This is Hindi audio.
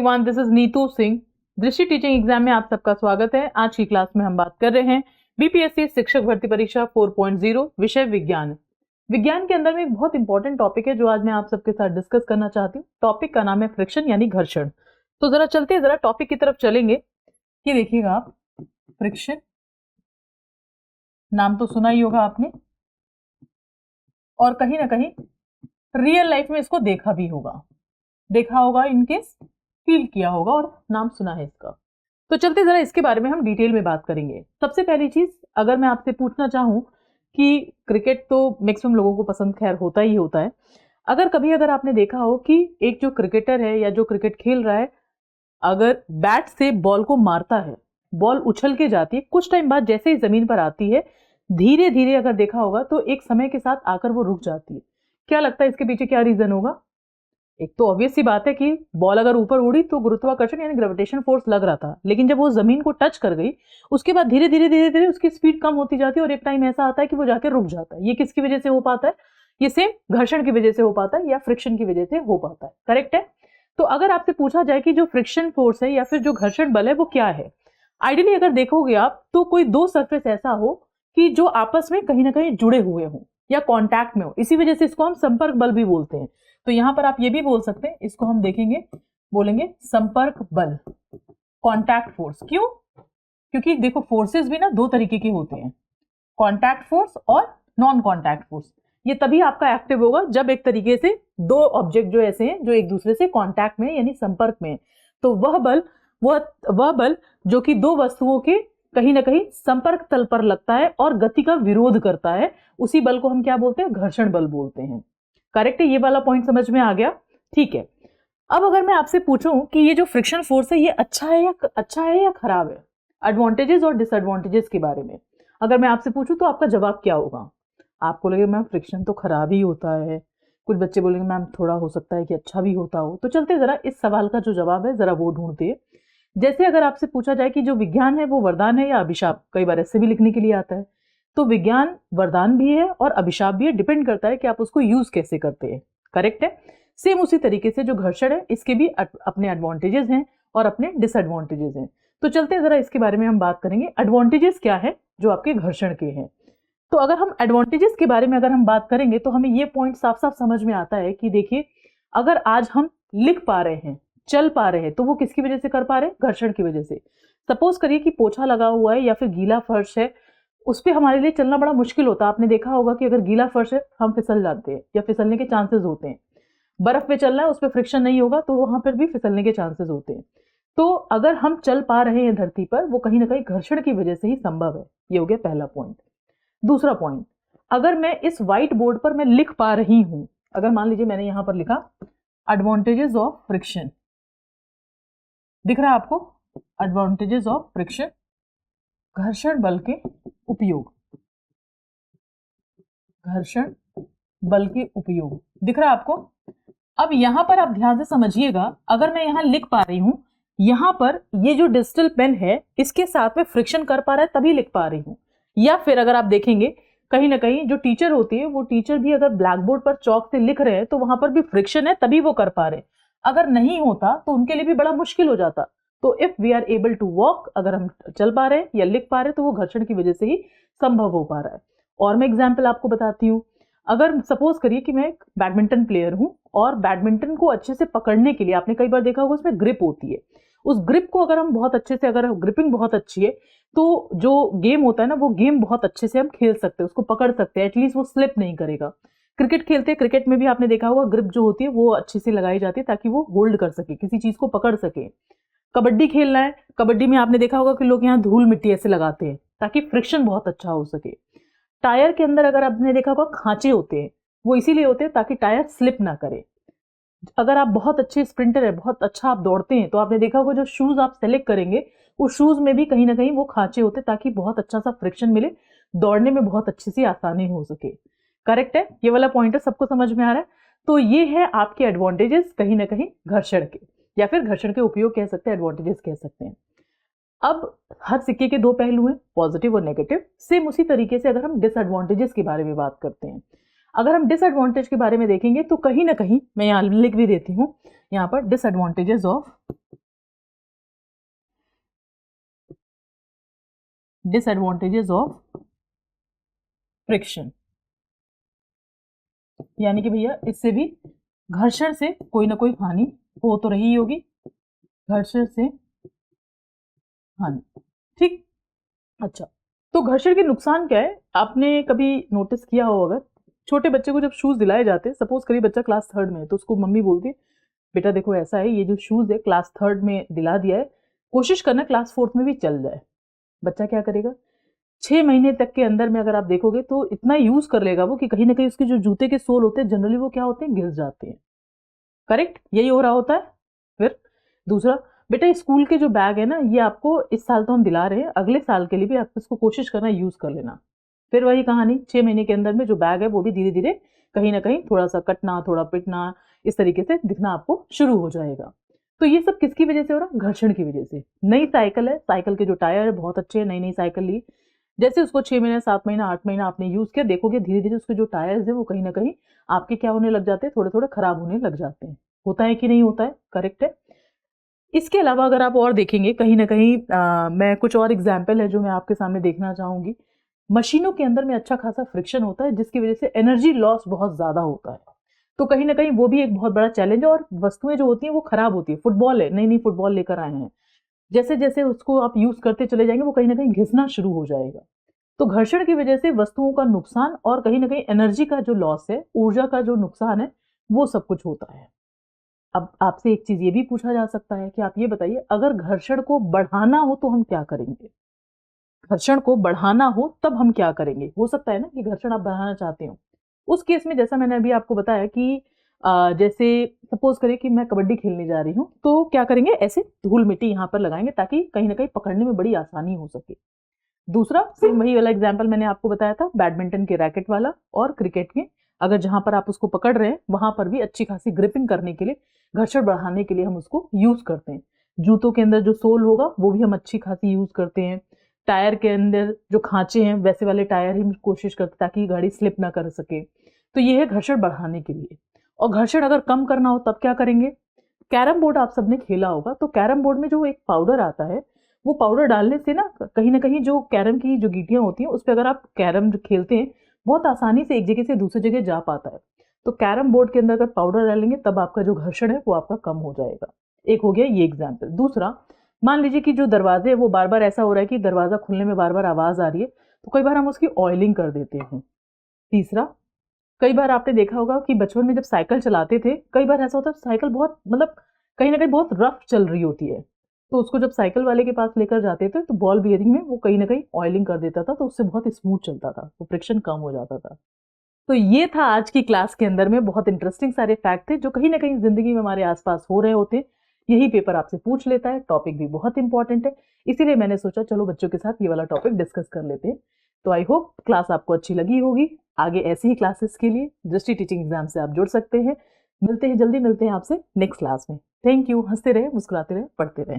Everyone, this is Neetu Singh. दृष्टि टीचिंग एग्जाम में आप सबका स्वागत है। आज की क्लास में हम बात कर रहे हैं बीपीएससी शिक्षक भर्ती परीक्षा 4.0 विषय विज्ञान। विज्ञान के अंदर में एक बहुत इंपॉर्टेंट टॉपिक है जो आज मैं आप सबके साथ डिस्कस करना चाहती हूँ। टॉपिक का नाम है फ्रिक्शन यानी घर्षण। तो जरा चलते हैं, जरा टॉपिक की तरफ चलेंगे। ये देखिएगा आप, फ्रिक्शन नाम तो सुना ही होगा आपने, और कहीं ना कहीं रियल लाइफ में इसको देखा भी होगा, इनकेस फील किया होगा और नाम सुना है इसका। तो चलते जरा इसके बारे में हम डिटेल में बात करेंगे। सबसे पहली चीज, अगर मैं आपसे पूछना चाहूं कि क्रिकेट तो मैक्सिमम लोगों को पसंद खैर होता ही होता है। अगर आपने देखा हो कि एक जो क्रिकेटर है या जो क्रिकेट खेल रहा है, अगर बैट से बॉल को मारता है, बॉल उछल के जाती है, कुछ टाइम बाद जैसे ही जमीन पर आती है, धीरे धीरे अगर देखा होगा तो एक समय के साथ आकर वो रुक जाती है। क्या लगता है इसके पीछे क्या रीजन होगा? एक तो ऑब्वियस सी बात है कि बॉल अगर ऊपर उड़ी तो गुरुत्वाकर्षण यानी ग्रेविटेशन फोर्स लग रहा था, लेकिन जब वो जमीन को टच कर गई उसके बाद धीरे धीरे उसकी स्पीड कम होती जाती है और एक टाइम ऐसा आता है कि वो जाके रुक जाता है। ये किसकी वजह से हो पाता है? ये सेम घर्षण की वजह से हो पाता है या फ्रिक्शन की वजह से हो पाता है। करेक्ट है। तो अगर आपसे पूछा जाए कि जो फ्रिक्शन फोर्स है या फिर जो घर्षण बल है वो क्या है, आइडियली अगर देखोगे आप तो कोई दो सरफेस ऐसा हो कि जो आपस में कहीं ना कहीं जुड़े हुए हों या कॉन्टैक्ट में हो, इसी वजह से इसको हम संपर्क बल भी बोलते हैं। तो यहां पर आप ये भी बोल सकते हैं, इसको हम देखेंगे, बोलेंगे संपर्क बल, कॉन्टैक्ट फोर्स। क्यों? क्योंकि देखो फोर्सेस भी ना दो तरीके के होते हैं, कॉन्टैक्ट फोर्स और नॉन कॉन्टैक्ट फोर्स। ये तभी आपका एक्टिव होगा जब एक तरीके से दो ऑब्जेक्ट जो ऐसे हैं जो एक दूसरे से कॉन्टैक्ट में यानी संपर्क में, तो वह बल जो कि दो वस्तुओं के कहीं ना कहीं संपर्क तल पर लगता है और गति का विरोध करता है, उसी बल को हम क्या बोलते हैं? घर्षण बल बोलते हैं। करेक्ट है, ये वाला पॉइंट समझ में आ गया। ठीक है। अब अगर मैं आपसे पूछूं कि ये जो फ्रिक्शन फोर्स है ये अच्छा है या खराब है, एडवांटेजेस और डिसएडवांटेजेस के बारे में अगर मैं आपसे पूछूं तो आपका जवाब क्या होगा? आपको लगेगा मैम फ्रिक्शन तो खराब ही होता है, कुछ बच्चे बोलेंगे मैम थोड़ा हो सकता है कि अच्छा भी होता हो। तो चलते जरा इस सवाल का जो जवाब है जरा वो ढूंढते हैं। जैसे अगर आपसे पूछा जाए कि जो विज्ञान है वो वरदान है या अभिशाप, कई बार ऐसे भी लिखने के लिए आता है। तो विज्ञान वरदान भी है और अभिशाप भी है, डिपेंड करता है कि आप उसको यूज कैसे करते हैं। करेक्ट है। सेम उसी तरीके से जो घर्षण है इसके भी अपने एडवांटेजेस हैं और अपने डिसएडवांटेजेस हैं। तो चलते हैं जरा इसके बारे में हम बात करेंगे। एडवांटेजेस क्या है जो आपके घर्षण के हैं? तो अगर हम एडवांटेजेस के बारे में अगर हम बात करेंगे तो हमें ये पॉइंट साफ साफ समझ में आता है कि देखिए, अगर आज हम लिख पा रहे हैं, चल पा रहे हैं, तो वो किसकी वजह से कर पा रहे हैं? घर्षण की वजह से। सपोज करिए कि पोछा लगा हुआ है या फिर गीला फर्श है, उस पर हमारे लिए चलना बड़ा मुश्किल होता है। आपने देखा होगा कि अगर गीला फर्श है हम फिसल जाते हैं या फिसलने के चांसेस होते हैं। बर्फ पे चलना है, उस पर फ्रिक्शन नहीं होगा तो वहां पर भी फिसलने के चांसेस होते हैं। तो अगर हम चल पा रहे हैं धरती पर, वो कहीं ना कहीं घर्षण की वजह से ही संभव है। ये हो गया पहला पॉइंट। दूसरा पॉइंट, अगर मैं इस व्हाइट बोर्ड पर मैं लिख पा रही हूं, अगर मान लीजिए मैंने यहां पर लिखा एडवांटेजेस ऑफ फ्रिक्शन, दिख रहा है आपको? एडवांटेजेस ऑफ फ्रिक्शन, घर्षण बल के उपयोग, घर्षण बल के उपयोग, दिख रहा है आपको? अब यहां पर आप ध्यान से समझिएगा, अगर मैं यहां लिख पा रही हूं, यहां पर ये जो डिजिटल पेन है इसके साथ में फ्रिक्शन कर पा रहा है तभी लिख पा रही हूं। या फिर अगर आप देखेंगे कहीं ना कहीं जो टीचर होती है वो टीचर भी अगर ब्लैक बोर्ड पर चौक से लिख रहे हैं तो वहां पर भी फ्रिक्शन है तभी वो कर पा रहे हैं। अगर नहीं होता तो उनके लिए भी बड़ा मुश्किल हो जाता। तो if we are able to walk, अगर हम चल पा रहे हैं या लिख पा रहे हैं तो वो घर्षण की वजह से ही संभव हो पा रहा है। और मैं एग्जाम्पल आपको बताती हूँ। अगर सपोज करिए कि मैं एक बैडमिंटन प्लेयर हूं और बैडमिंटन को अच्छे से पकड़ने के लिए आपने कई बार देखा होगा उसमें ग्रिप होती है, उस ग्रिप को अगर हम बहुत अच्छे से, अगर ग्रिपिंग बहुत अच्छी है तो जो गेम होता है ना वो गेम बहुत अच्छे से हम खेल सकते हैं, उसको पकड़ सकते हैं, एटलीस्ट वो स्लिप नहीं करेगा। क्रिकेट खेलते हैं, क्रिकेट में भी आपने देखा होगा ग्रिप जो होती है वो अच्छे से लगाई जाती है ताकि वो होल्ड कर सके, किसी चीज को पकड़ सके। कबड्डी खेलना है, कबड्डी में आपने देखा होगा कि लोग यहाँ धूल मिट्टी ऐसे लगाते हैं ताकि फ्रिक्शन बहुत अच्छा हो सके। टायर के अंदर अगर आपने देखा होगा खांचे होते हैं, वो इसीलिए होते हैं ताकि टायर स्लिप ना करे। अगर आप बहुत अच्छे स्प्रिंटर है, बहुत अच्छा आप दौड़ते हैं, तो आपने देखा होगा जो शूज आप सेलेक्ट करेंगे उस शूज में भी कहीं ना कहीं वो खांचे होते हैं ताकि बहुत अच्छा सा फ्रिक्शन मिले, दौड़ने में बहुत अच्छी सी आसानी हो सके। करेक्ट है, ये वाला पॉइंट है, सबको समझ में आ रहा है? तो ये है आपके एडवांटेजेस कहीं ना कहीं घर्षण के, या फिर घर्षण के उपयोग कह सकते हैं, एडवांटेजेस कह सकते हैं। अब हर सिक्के के दो पहलू हैं, पॉजिटिव और नेगेटिव। सेम उसी तरीके से अगर हम डिसएडवांटेजेस के बारे में बात करते हैं, अगर हम डिसएडवांटेज के बारे में देखेंगे तो कहीं ना कहीं मैं यहाँ लिख भी देती हूँ, यहाँ पर disadvantages of disadvantages of friction, यानी कि भैया इससे भी घर्षण से कोई ना कोई हानि हो तो रही होगी, घर्षण से हानि, ठीक। अच्छा, तो घर्षण के नुकसान क्या है, आपने कभी नोटिस किया हो, अगर छोटे बच्चे को जब शूज दिलाए जाते हैं, सपोज करिए बच्चा क्लास 3rd में है, तो उसको मम्मी बोलती है बेटा देखो ऐसा है, ये जो शूज है क्लास 3rd में दिला दिया है, कोशिश करना क्लास 4th में भी चल जाए। बच्चा क्या करेगा, 6 महीने तक के अंदर में अगर आप देखोगे तो इतना यूज कर लेगा वो कि कहीं ना कहीं उसके जो जूते के सोल होते हैं जनरली वो क्या होते हैं, घिस जाते हैं। करेक्ट, यही हो रहा होता है। फिर दूसरा, बेटा स्कूल के जो बैग है ना, ये आपको इस साल तो हम दिला रहे हैं, अगले साल के लिए भी आपको इसको कोशिश करना यूज कर लेना। फिर वही कहानी, 6 महीने के अंदर में जो बैग है वो भी धीरे धीरे कहीं ना कहीं थोड़ा सा कटना, थोड़ा पिटना, इस तरीके से दिखना आपको शुरू हो जाएगा। तो ये सब किसकी वजह से हो रहा है, घर्षण की वजह से। नई साइकिल है, साइकिल के जो टायर है बहुत अच्छे हैं, नई नई साइकिल ली, जैसे उसको 6 महीना 7 महीना 8 महीना आपने यूज किया, देखोगे धीरे धीरे उसके जो टायर्स है वो कहीं ना कहीं आपके क्या होने लग जाते हैं, थोड़े थोड़े खराब होने लग जाते हैं। होता है कि नहीं होता है, करेक्ट है। इसके अलावा अगर आप और देखेंगे कहीं ना कहीं मैं कुछ और एग्जाम्पल है जो मैं आपके सामने देखना चाहूंगी। मशीनों के अंदर में अच्छा खासा फ्रिक्शन होता है जिसकी वजह से एनर्जी लॉस बहुत ज्यादा होता है, तो कहीं ना कहीं वो भी एक बहुत बड़ा चैलेंज है, और वस्तुएं जो होती हैं वो खराब होती है। फुटबॉल है, नई नई फुटबॉल लेकर आए हैं, जैसे जैसे उसको आप यूज करते चले जाएंगे वो कहीं ना कहीं घिसना शुरू हो जाएगा। तो घर्षण की वजह से वस्तुओं का नुकसान और कहीं ना कहीं एनर्जी का जो लॉस है, ऊर्जा का जो नुकसान है, वो सब कुछ होता है। अब आपसे एक चीज ये भी पूछा जा सकता है कि आप ये बताइए, अगर घर्षण को बढ़ाना हो तो हम क्या करेंगे, घर्षण को बढ़ाना हो तब हम क्या करेंगे। हो सकता है ना कि घर्षण आप बढ़ाना चाहते हो, उस केस में जैसा मैंने अभी आपको बताया कि जैसे सपोज करें कि मैं कबड्डी खेलने जा रही हूँ, तो क्या करेंगे, ऐसे धूल मिट्टी यहाँ पर लगाएंगे ताकि कहीं ना कहीं पकड़ने में बड़ी आसानी हो सके। दूसरा, सेम वही वाला एग्जाम्पल मैंने आपको बताया था बैडमिंटन के रैकेट वाला और क्रिकेट के, अगर जहां पर आप उसको पकड़ रहे हैं वहां पर भी अच्छी खासी ग्रिपिंग करने के लिए, घर्षण बढ़ाने के लिए हम उसको यूज करते हैं। जूतों के अंदर जो सोल होगा वो भी हम अच्छी खासी यूज करते हैं। टायर के अंदर जो खांचे हैं वैसे वाले टायर ही हम कोशिश करते हैं ताकि गाड़ी स्लिप ना कर सके। तो ये है घर्षण बढ़ाने के लिए। और घर्षण अगर कम करना हो तब क्या करेंगे, कैरम बोर्ड आप सबने खेला होगा, तो कैरम बोर्ड में जो एक पाउडर आता है, वो पाउडर डालने से ना कहीं जो कैरम की जो गीटियां होती हैं उस पर अगर आप कैरम खेलते हैं बहुत आसानी से एक जगह से दूसरी जगह जा पाता है। तो कैरम बोर्ड के अंदर अगर पाउडर डालेंगे तब आपका जो घर्षण है वो आपका कम हो जाएगा। एक हो गया ये एग्जाम्पल। दूसरा, मान लीजिए कि जो दरवाजे है वो बार बार ऐसा हो रहा है कि दरवाजा खुलने में बार बार आवाज आ रही है, तो कई बार हम उसकी ऑयलिंग कर देते हैं। तीसरा, कई बार आपने देखा होगा कि बचपन में जब साइकिल चलाते थे, कई बार ऐसा होता है साइकिल बहुत कहीं ना कहीं बहुत रफ चल रही होती है, तो उसको जब साइकिल वाले के पास लेकर जाते थे तो बॉल बियरिंग में वो कहीं ना कहीं ऑयलिंग कर देता था, तो उससे बहुत स्मूथ चलता था, तो फ्रिक्शन कम हो जाता था। तो ये था आज की क्लास के अंदर में बहुत इंटरेस्टिंग सारे फैक्ट थे जो कहीं ना कहीं जिंदगी में हमारे आसपास हो रहे होते हैं। यही पेपर आपसे पूछ लेता है, टॉपिक भी बहुत इंपॉर्टेंट है, इसीलिए मैंने सोचा चलो बच्चों के साथ ये वाला टॉपिक डिस्कस कर लेते हैं। तो आई होप क्लास आपको अच्छी लगी होगी। आगे ऐसी ही क्लासेस के लिए दृष्टि टीचिंग एग्जाम से आप जुड़ सकते हैं। मिलते हैं, जल्दी मिलते हैं आपसे नेक्स्ट क्लास में। Thank you. हंसते रहे, मुस्कुराते रहे, पढ़ते रहे।